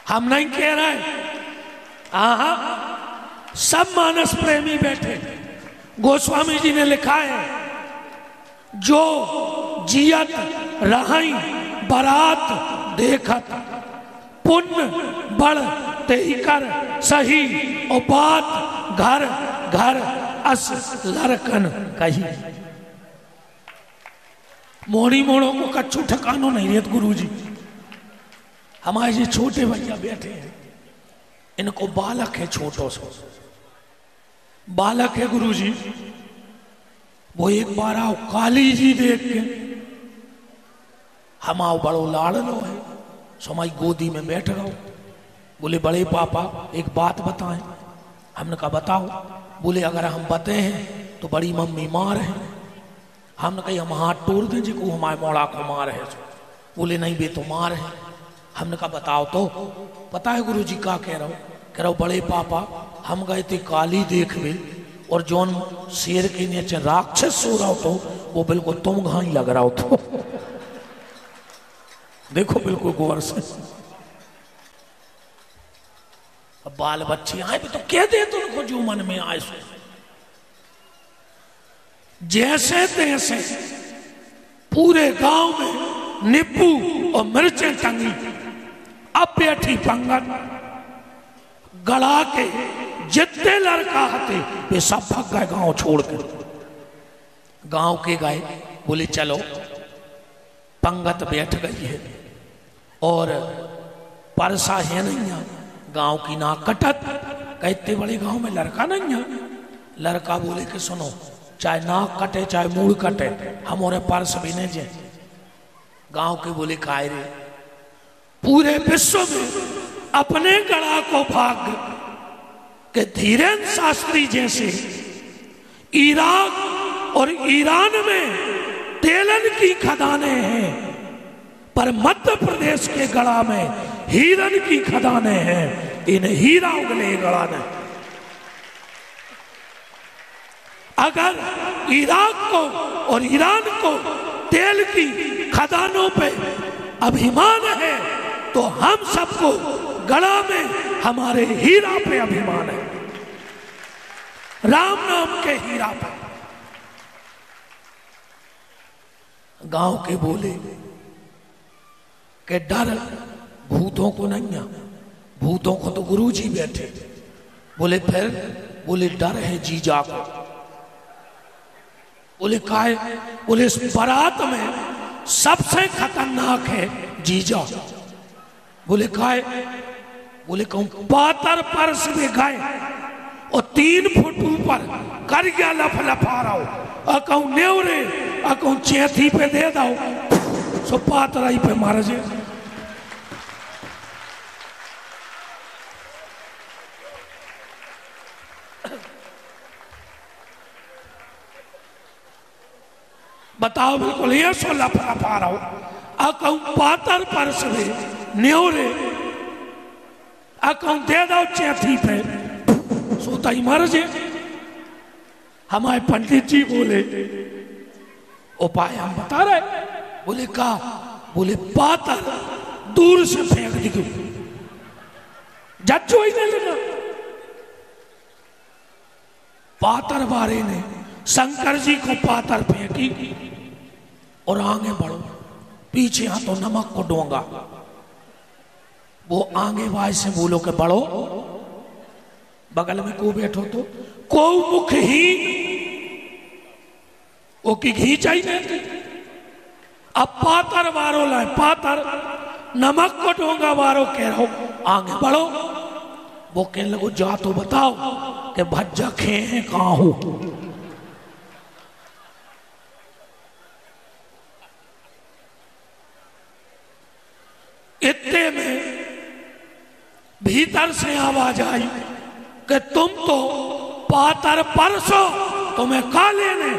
हम नहीं कह रहे, सब मानस प्रेमी बैठे। गोस्वामी जी ने लिखा है जो जियत रहाई बारात देखत पुण्य बढ़ ते कर सही और बात घर घर अस लड़कन कही। मोड़ी मोड़ों को कच्चू ठिकानो नहीं रहता गुरुजी। हमारे जो छोटे भैया बैठे हैं, इनको बालक है, छोटो सो बालक है गुरुजी। वो एक बार आओ काली जी देख के, हम आओ बड़ो लाड़ लो है, समाई गोदी में बैठ रहो। बोले बड़े पापा एक बात बताएं। हमने कहा बताओ। बोले अगर हम बताए हैं तो बड़ी मम्मी मार है। हमने कही हम हाथ तोड़ दें जिको हमारे मोड़ा को मार है। बोले नहीं बे तो मार है। हमने कहा बताओ तो। पता है गुरुजी क्या कह रहा हूँ बड़े पापा हम गए थे काली देखने, और जौन शेर के नीचे राक्षस सो रहा हो तो वो बिल्कुल तुम घाई लग रहा हो तो देखो बिल्कुल गौर से। अब बाल बच्चे आए भी तो कह दे तो उनको जो मन में आए सो। जैसे तैसे पूरे गांव में नींबू और मिर्चें टंगी। अब बैठी पंगत गड़ा के जितने लड़का आते वे सब भाग गए गांव छोड़ के। गांव के गए, बोले चलो। पंगत बैठ गई है और परसा है नहीं है गांव की नाक कटत। कहते बड़े गांव में लड़का नहीं है। लड़का बोले कि सुनो चाहे नाक कटे चाहे मूड़ कटे हमारे परस भी नहीं जाए। गांव के बोले काय रे पूरे विश्व में अपने गड़ा को भाग के धीरेन्द्र शास्त्री जैसे इराक और ईरान में तेलन की खदानें हैं, पर मध्य प्रदेश के गड़ा में हीरन की खदानें हैं। इन हीरा उगले गड़ा ने अगर इराक को और ईरान को तेल की खदानों पे अभिमान है तो हम सबको गड़ा में हमारे हीरा पे अभिमान है, राम नाम के हीरा पे। गांव के बोले कि डर भूतों को नहीं है, भूतों को तो गुरुजी बैठे। बोले फिर? बोले डर है जीजा को। बोले काहे? बोले इस बारात में सबसे खतरनाक है जीजा। बोले काहे? बोले कहूं पातर परस में गए और 3 फुट ऊपर कर गया लफलफा रहा हो और कहूं नेवरे और कहूं चेथी पे दे दो सो पातराई पे मार जे। बताओ बिल्कुल ये सो लफलफा रहा हो और कहूं पातर परस में नेवरे अकाउंट दे दो चैथी पे सोता ही मर जे। हमारे पंडित जी बोले उपाय हम बता रहे। बोले का? बोले पातर दूर से फेंक दी। जज्जो ही नहीं लेना। पातर वाले ने शंकर जी को पातर फेंकी और आगे बढ़ो, पीछे हाथों नमक को डोंगा। वो आगे भाई से बोलो के बढ़ो, बगल में को बैठो तो को मुख ही वो की घी चाहिए। अब पातर वारो लाए, पातर नमक को डोंगा वारो कह रहा हो आगे बढ़ो। वो कहने लगो जा तो बताओ कि भज्जा खे हैं कहां हो। इतने में भीतर से आवाज आई कि तुम तो पातर परसो तुम्हें का लेने।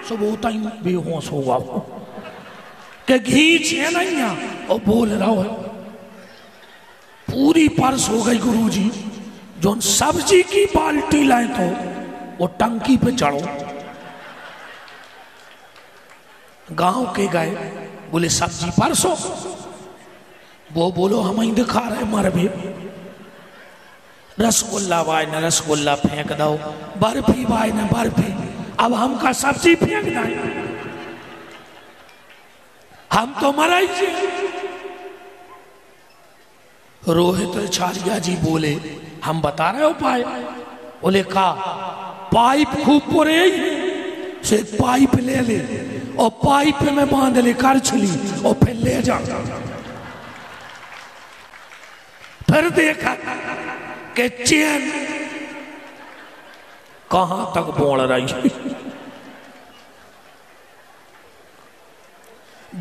सब होता ही बेहोश होगा कि घी छे नहीं और बोल रहा है। पूरी परस हो गई गुरुजी। जो सब्जी की बाल्टी लाए तो वो टंकी पे चढ़ो। गांव के गए, बोले सब्जी परसो। वो बोलो हम ही दिखा रहे मर भी। रसगुल्ला भाई ने रसगुल्ला फेंक दो, बर्फी भाई ने बर्फी। अब हमका सब्जी फेंक दें, हम तो मराई जी। रोहित छारिया जी बोले हम बता रहे हो पाए। बोले का पाइप खूब पुरे से पाइप ले ले और पाइप में बांध ले कर छली और फिर ले जा। फिर देखा कि चैन कहां तक बोल रही।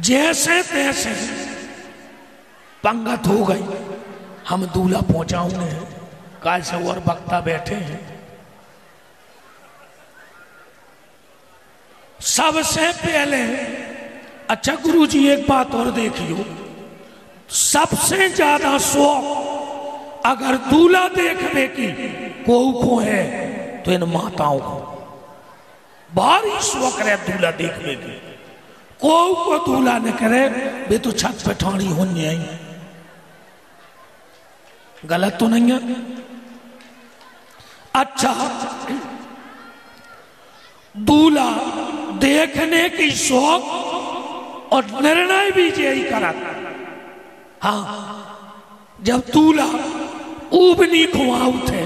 जैसे तैसे पंगत हो गई। हम दूल्हा पहुंचाऊंगे, काल से और वक्ता बैठे हैं। सबसे पहले अच्छा गुरुजी एक बात और देखियो, सबसे ज्यादा शौक अगर दूल्हा देखने की को है तो इन माताओं को भारी शौक रहे दूल्हा देखने की। को दूल्हा न करे वे तो छत पे ठाणी होनी आई। गलत तो नहीं है? अच्छा, दूल्हा देखने की शौक और निर्णय भी यही करा। हाँ, जब दूल्हा ऊबनी खुआऊ थे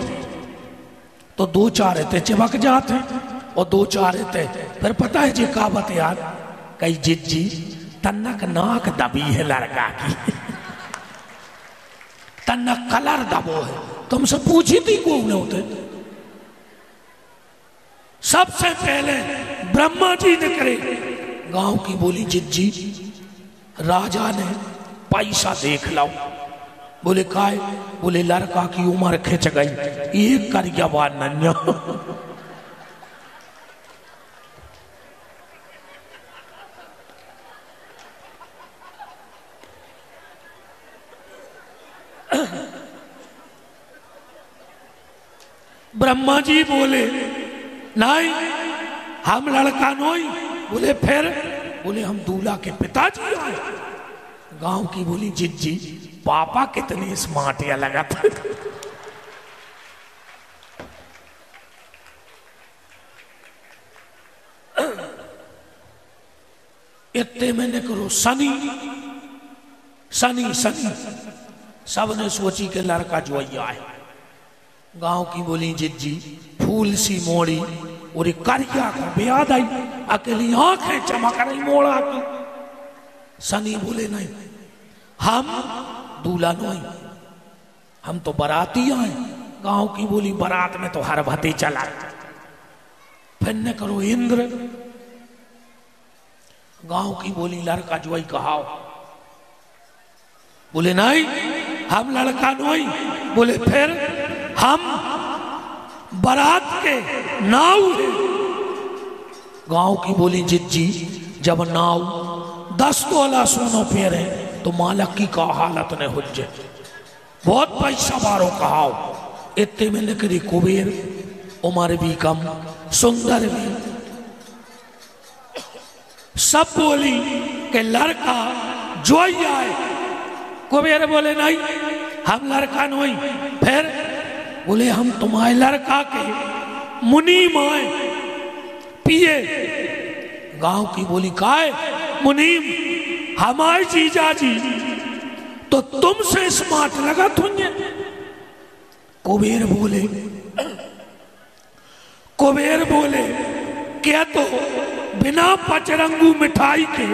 तो दो चार थे चिपक जाते और दो चार थे। फिर पता है जी कहावत यार, कई जिज्जी तन्नक नाक दबी है लड़का की, तन्नक कलर दबो है। तुमसे पूछी थी कौन होते? सबसे पहले ब्रह्मा जी ने करे। गांव की बोली जिज्जी राजा ने पैसा देख लाओ। बोले काय? बोले लड़का की उम्र खिंच गई, एक करिया बार नन्या। ब्रह्मा जी बोले नहीं, हम लड़का नहीं। बोले फिर? बोले हम दूल्हा के पिताजी आए। गांव की बोली जिज्जी पापा कितने स्मार्ट या लगा था। इतने मैंने करो सनी सनी सनी सबने सोची के लड़का जोइया है। गांव की बोली जिज्जी फूल सी मोड़ी और करिया का ब्याद आई, अकेली आंखें चमक रही मोड़ा की। सनी बोले नहीं, हम दूल्हा नहीं, हम तो बराती आए। गांव की बोली बारात में तो हर भती चला। फिर न करो इंद्र। गांव की बोली लड़का जोई कहाओ। बोले नहीं, हम लड़का नहीं। बोले फिर? हम बारात के नाव है। गांव की बोली जिज्जी जब नाव 10 तोला सोनो फेरे तो मालक की का हालत ने हो जाए। बहुत पैसा बारो कहाओ। इतने में निकली कुबेर, उम्र भी कम, सुंदर भी। सब बोली कि लड़का जोई आए। कुबेर बोले नहीं, हम लड़का नहीं। फिर? बोले हम तुम्हारे लड़का के मुनीम आए पिए। गांव की बोली काय मुनीम? हमारे जीजा जी तो तुमसे स्मार्ट लगा तुझे। कुबेर बोले क्या तो बिना पचरंगू मिठाई के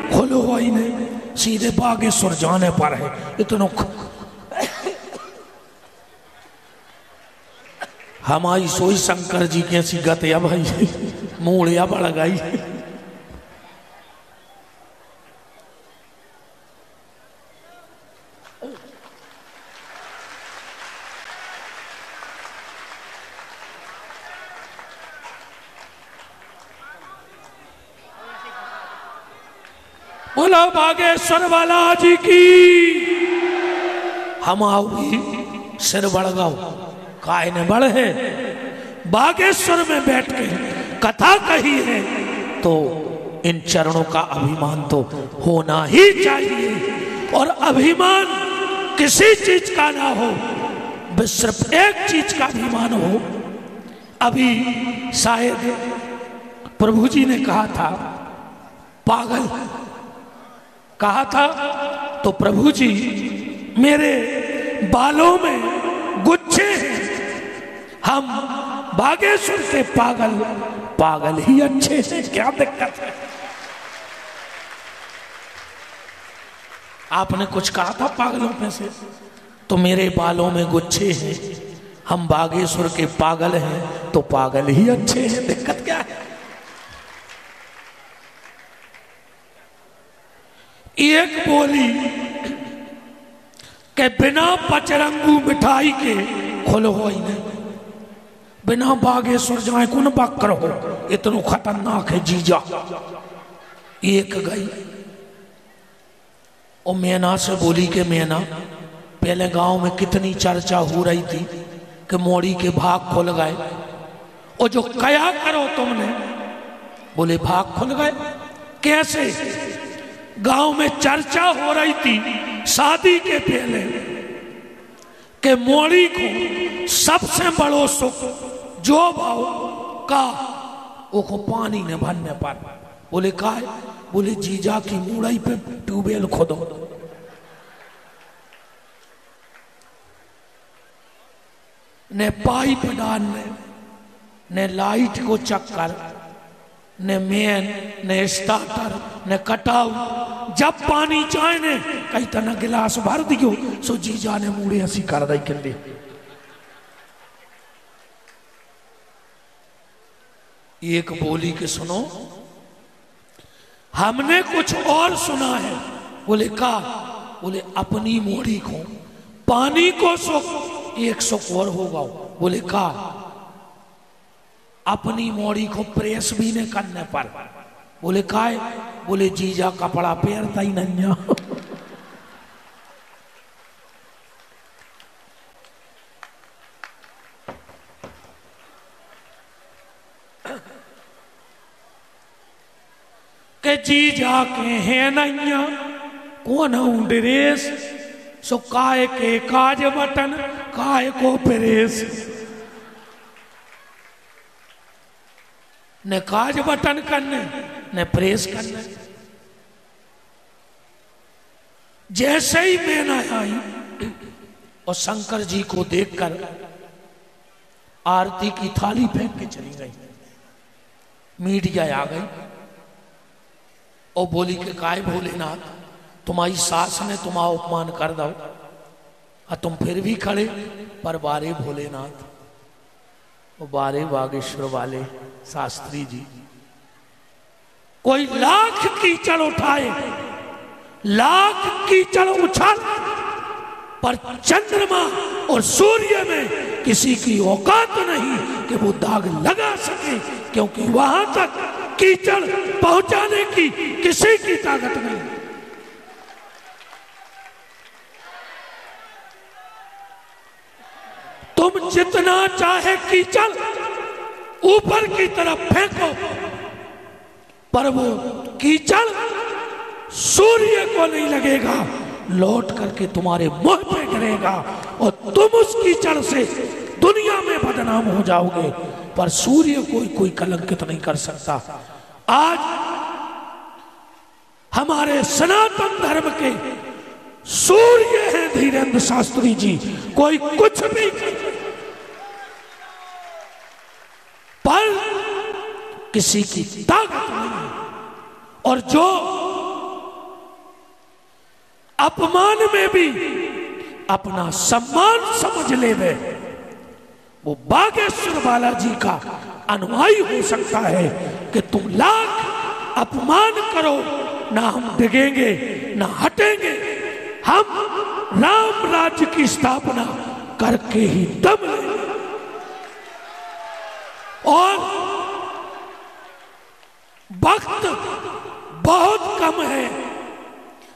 खोलो ही नहीं, सीधे बागेश्वर जाने पर है। इतना हमारी सोई शंकर जी कैसी गत या भाई मूड़िया बढ़ गई। बोला बागेश्वर वाला जी की। हम आओ सिर बढ़ गाओ काय ने बढ़ है। बागेश्वर में बैठ के कथा कही है तो इन चरणों का अभिमान तो होना ही चाहिए। और अभिमान किसी चीज का ना हो, बस सिर्फ एक चीज का अभिमान हो। अभी शायद प्रभु जी ने कहा था पागल कहा था, तो प्रभु जी मेरे बालों में गुच्छे हैं, हम बागेश्वर के पागल पागल ही अच्छे हैं, क्या दिक्कत है। आपने कुछ कहा था पागलों में से, तो मेरे बालों में गुच्छे हैं, हम बागेश्वर के पागल हैं तो पागल ही अच्छे हैं, दिक्कत क्या है। एक बोली के बिना पचरंगू मिठाई के खोलो हो ही नहीं, बिना बागेश्वर जाए कौन बकर हो, इतना खतरनाक है जीजा। एक गई और मैना से बोली कि मैना, पहले गांव में कितनी चर्चा हो रही थी कि मोड़ी के भाग खुल गए, और जो कया करो तुमने, बोले भाग खुल गए कैसे। गांव में चर्चा हो रही थी शादी के पहले कि मोड़ी को सबसे बड़ो सुख जो भाव का वो को पानी न भरने पर। बोले का है, बोले जीजा की मुड़ई पे ट्यूबवेल खोदो। ने पाइप डालने, ने लाइट को चक्कर, ने मेन, ने स्टार्टर, ने कटाव, जब पानी चाहे ने कई तना गिलास भर दियो सो जीजा ने मुड़े हसी कर दी के लिए। एक बोली के सुनो, हमने कुछ और सुना है। बोले का, बोले अपनी मोड़ी को पानी को सुख एक सुख और होगा। बोले का, अपनी मोड़ी को प्रेस भी नहीं करने पर। बोले का है, बोले जीजा कपड़ा पहनता ही नहीं। के जीजा के है नहीं कौन हूं ड्रेस, सो काय के काज बटन काय को प्रेस। न काज बटन करने न प्रेस करने। जैसे ही मैना आई और शंकर जी को देखकर आरती की थाली फेंक के चली गई। मीडिया आ गई और बोली कि काय भोलेनाथ, तुम्हारी सास ने तुम्हारा अपमान कर दो और तुम फिर भी खड़े। पर बारे भोलेनाथ, वो बारे बागेश्वर वाले शास्त्री जी, कोई लाख कीचड़ उठाए, लाख कीचड़ उछाल, पर चंद्रमा और सूर्य में किसी की औकात नहीं कि वो दाग लगा सके, क्योंकि वहां तक कीचड़ पहुंचाने की किसी की ताकत नहीं। तुम जितना चाहे कीचड़ ऊपर की तरफ फेंको, पर वो कीचड़ सूर्य को नहीं लगेगा, लौट करके तुम्हारे मुंह पे गिरेगा और तुम उस कीचड़ से दुनिया में बदनाम हो जाओगे। पर सूर्य को कोई कलंकित नहीं कर सकता। आज हमारे सनातन धर्म के सूर्य हैं धीरेन्द्र शास्त्री जी, कोई कुछ भी पर किसी की ताकत नहीं। और जो अपमान में भी अपना सम्मान समझ ले वे, वो बागेश्वर बालाजी का अनुयायी हो सकता है कि तुम लाख अपमान करो ना हम डिगेंगे ना हटेंगे। हम राम राज्य की स्थापना करके ही दम लेंगे। और वक्त बहुत कम है,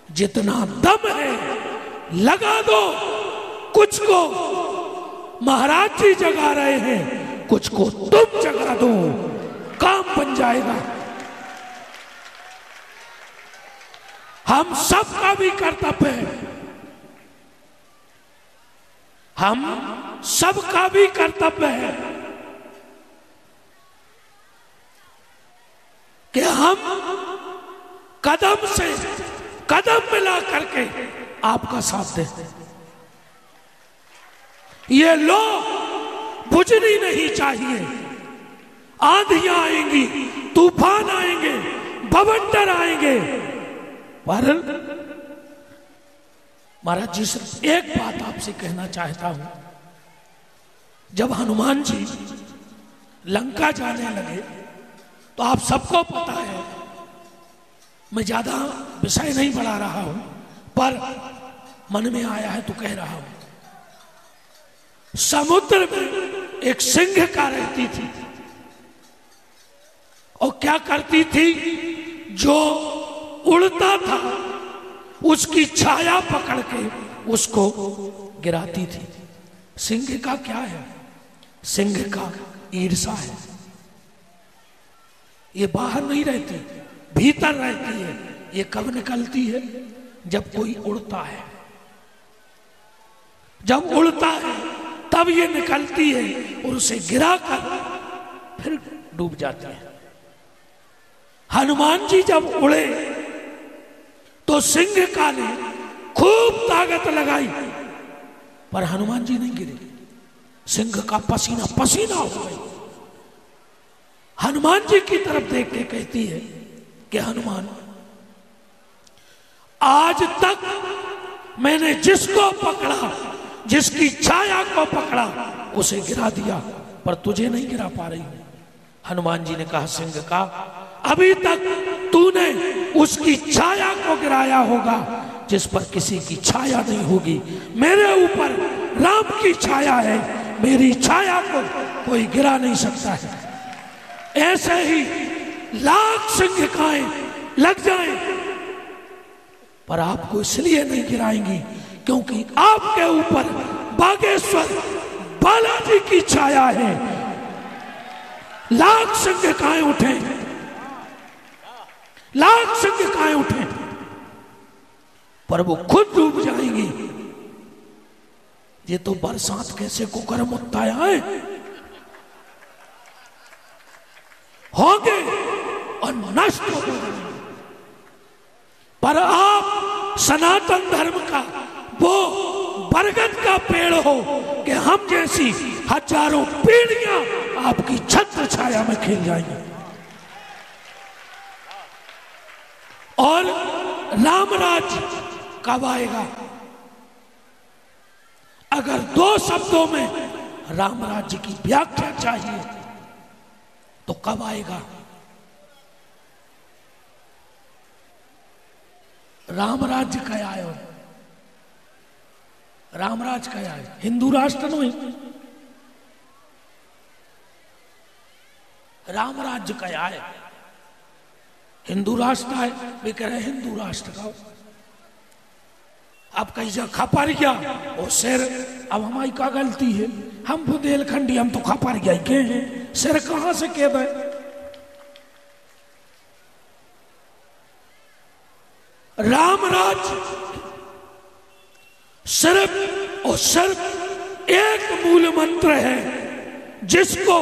जितना दम है लगा दो। कुछ को महाराज जी जगा रहे हैं, कुछ को तुम जगा दो, काम बन जाएगा। हम सबका भी कर्तव्य है, हम सबका भी कर्तव्य है कि हम कदम से कदम मिला करके आपका साथ दें। ये लो बुझनी नहीं चाहिए। आंधियां आएंगी, तूफान आएंगे, बवंडर आएंगे, पर महाराज जी सिर्फ एक बात आपसे कहना चाहता हूं, जब हनुमान जी लंका जाने लगे तो आप सबको पता है, मैं ज्यादा विषय नहीं बढ़ा रहा हूं, पर मन में आया है तो कह रहा हूं। समुद्र में एक सिंहिका रहती थी और क्या करती थी, जो उड़ता था उसकी छाया पकड़ के उसको गिराती थी। सिंहिका क्या है? सिंहिका ईर्षा है। ये बाहर नहीं रहती, भीतर रहती है। ये कब निकलती है? जब कोई उड़ता है। जब उड़ता है तब ये निकलती है और उसे गिराकर फिर डूब जाती है। हनुमान जी जब उड़े तो सिंहिका ने खूब ताकत लगाई, पर हनुमान जी नहीं गिरे। सिंह का पसीना पसीना हो गई। हनुमान जी की तरफ देख के कहती है कि हनुमान, आज तक मैंने जिसको पकड़ा, जिसकी छाया को पकड़ा, उसे गिरा दिया, पर तुझे नहीं गिरा पा रही। हनुमान जी ने कहा, सिंहिका, अभी तक तूने उसकी छाया को गिराया होगा जिस पर किसी की छाया नहीं होगी। मेरे ऊपर राम की छाया है, मेरी छाया को कोई गिरा नहीं सकता है। ऐसे ही लाख सिंहिकाएं लग जाएं, पर आपको इसलिए नहीं गिराएंगी क्योंकि आपके ऊपर बागेश्वर बालाजी की छाया है। लाख सिंहिकाएं उठे, लाख सिंहिकाएं उठे, पर वो खुद डूब जाएंगी। ये तो बरसात कैसे कुकर मुत्ताया है, होंगे और नष्ट हो जाएंगे। पर आप सनातन धर्म का वो बरगद का पेड़ हो कि हम जैसी हजारों पीढ़ियां आपकी छत्र छाया में खिल जाएंगी। और रामराज कब आएगा? अगर दो शब्दों में रामराज्य की व्याख्या चाहिए तो कब आएगा? रामराज्य क्या आयो? रामराज क्या है? हिंदू राष्ट्र नहीं, रामराज्य क्या है? हिंदू राष्ट्र है, वे कह रहे हिंदू राष्ट्र का। अब कहीं जा खपा गया और सिर, अब हमारी क्या गलती है? हम बुंदेलखंडी, हम तो खपा गया के हैं, सिर कहां से कह दे? रामराज सिर्फ और सिर्फ एक मूल मंत्र है, जिसको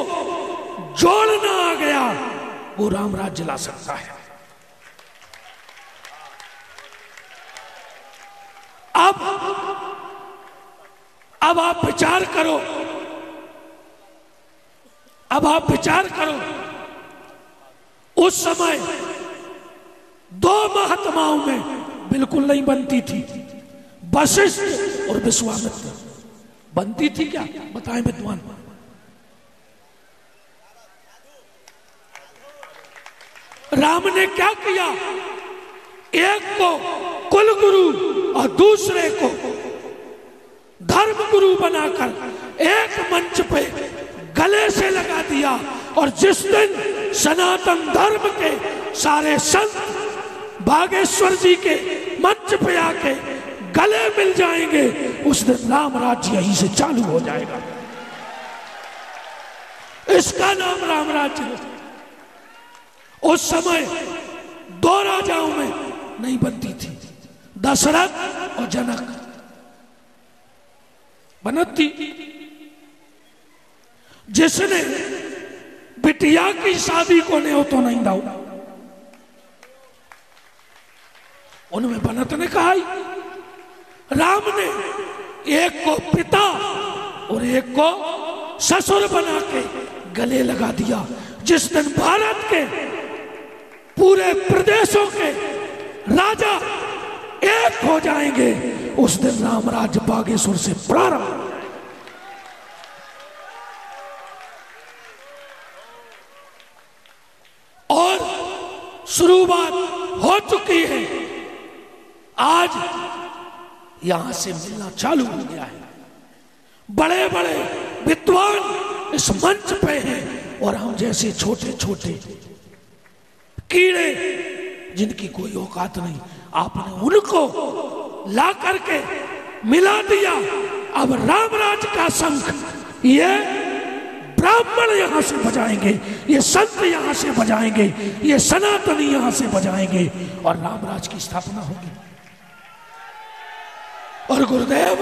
जोड़ना आ गया वो रामराज्य ला सकता है। अब आप विचार करो, अब आप विचार करो, उस समय दो महात्माओं में बिल्कुल नहीं बनती थी, वशिष्ठ और विश्वामित्र। बनती थी क्या? बताएं विद्वान। राम ने क्या किया? एक को कुल गुरु और दूसरे को धर्म गुरु बनाकर एक मंच पे गले से लगा दिया। और जिस दिन सनातन धर्म के सारे संत बागेश्वर जी के मंच पे आके गले मिल जाएंगे, उस दिन राम राज्य यहीं से चालू हो जाएगा। इसका नाम राम राज्य है। उस समय दो राजाओं में नहीं बनती थी, दशरथ और जनक बनती। जिसने बिटिया की शादी को नहीं हो तो नहीं दाऊ, उनमें बनत ने कहा। राम ने एक को पिता और एक को ससुर बना के गले लगा दिया। जिस दिन भारत के पूरे प्रदेशों के राजा एक हो जाएंगे, उस दिन रामराज बागेश्वर से प्रारंभ हो जाए। और शुरुआत हो चुकी है। आज यहां से मिलना चालू हो गया है। बड़े बड़े विद्वान इस मंच पे हैं और हम जैसे छोटे छोटे कीड़े जिनकी कोई औकात नहीं, आपने उनको ला करके मिला दिया। अब रामराज का शंख ये ब्राह्मण यहां से बजाएंगे, ये संत यहां से बजाएंगे, ये सनातनी यहां से बजाएंगे और रामराज की स्थापना होगी। और गुरुदेव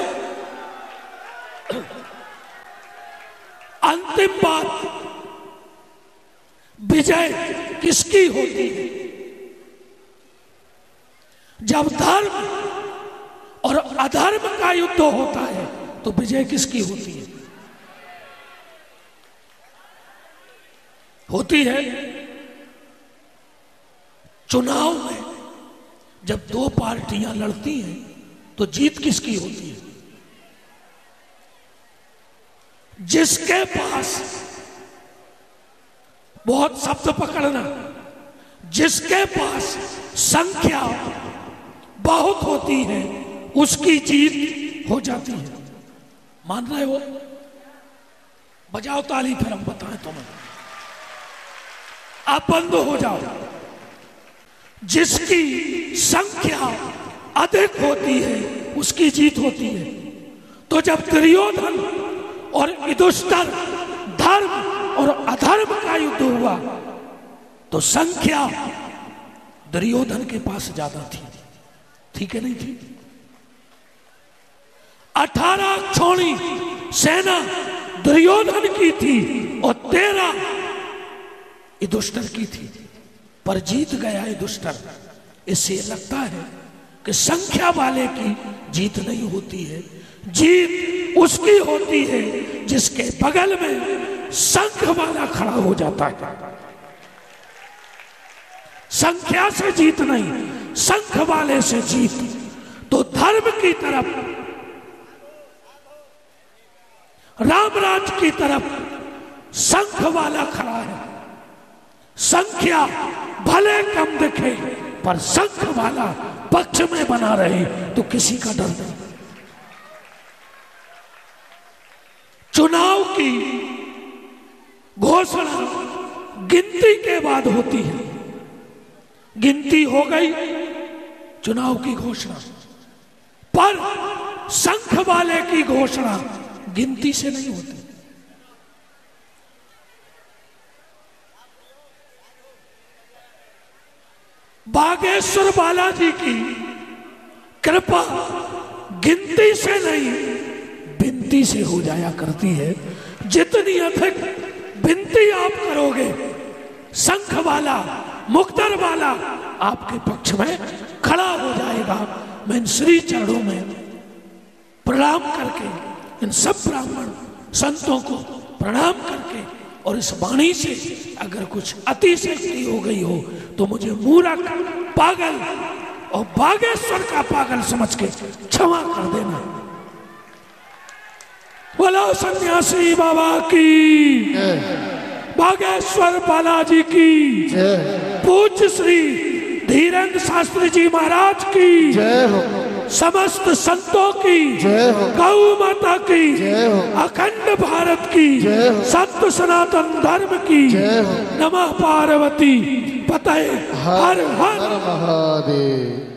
अंतिम बात, विजय किसकी होती है? जब धर्म और अधर्म का युद्ध होता है तो विजय किसकी होती है? होती है चुनाव में जब दो पार्टियां लड़ती हैं तो जीत किसकी होती है? जिसके पास, बहुत शब्द पकड़ना, जिसके पास संख्या बहुत होती है उसकी जीत हो जाती है। मान रहे हो? बजाओ ताली फिर हम बताएं तुम्हें। आप बंद हो जाओ। जिसकी संख्या अधिक होती है उसकी जीत होती है। तो जब दुर्योधन और युधिष्ठिर धर्म और अधर्म का युद्ध हुआ तो संख्या दुर्योधन के पास ज्यादा थी, ठीक है नहीं थी? 18 छोड़ी सेना दुर्योधन की थी और 13 युधिष्ठिर की थी, पर जीत गया युधिष्ठिर। इससे लगता है कि संख्या वाले की जीत नहीं होती है, जीत उसकी होती है जिसके बगल में संख वाला खड़ा हो जाता है। संख्या से जीत नहीं, संख वाले से जीत। तो धर्म की तरफ, रामराज की तरफ संख वाला खड़ा है। संख्या भले कम दिखे पर संख वाला पक्ष में बना रहे तो किसी का डर नहीं। चुनाव की घोषणा गिनती के बाद होती है। गिनती हो गई, चुनाव की घोषणा। पर संख वाले की घोषणा गिनती से नहीं होती। बागेश्वर बालाजी की कृपा गिनती से नहीं विनती से हो जाया करती है। जितनी अधिक विनती आप करोगे, शंख वाला, मुक्तर वाला आपके पक्ष में खड़ा हो जाएगा। मैं इन श्री चरणों में प्रणाम करके, इन सब ब्राह्मण संतों को प्रणाम करके और इस वाणी से अगर कुछ अतिशयोक्ति हो गई हो तो मुझे मूर्ख, पागल और बागेश्वर का पागल समझ के क्षमा कर देना। बोलो सन्यासी बाबा की, बागेश्वर बालाजी की, पूज्य श्री धीरेन्द्र शास्त्री जी महाराज की, समस्त संतों की, गौ माता की, अखंड भारत की, सत्य सनातन धर्म की, नमः पार्वती पतये हर हर महादेव।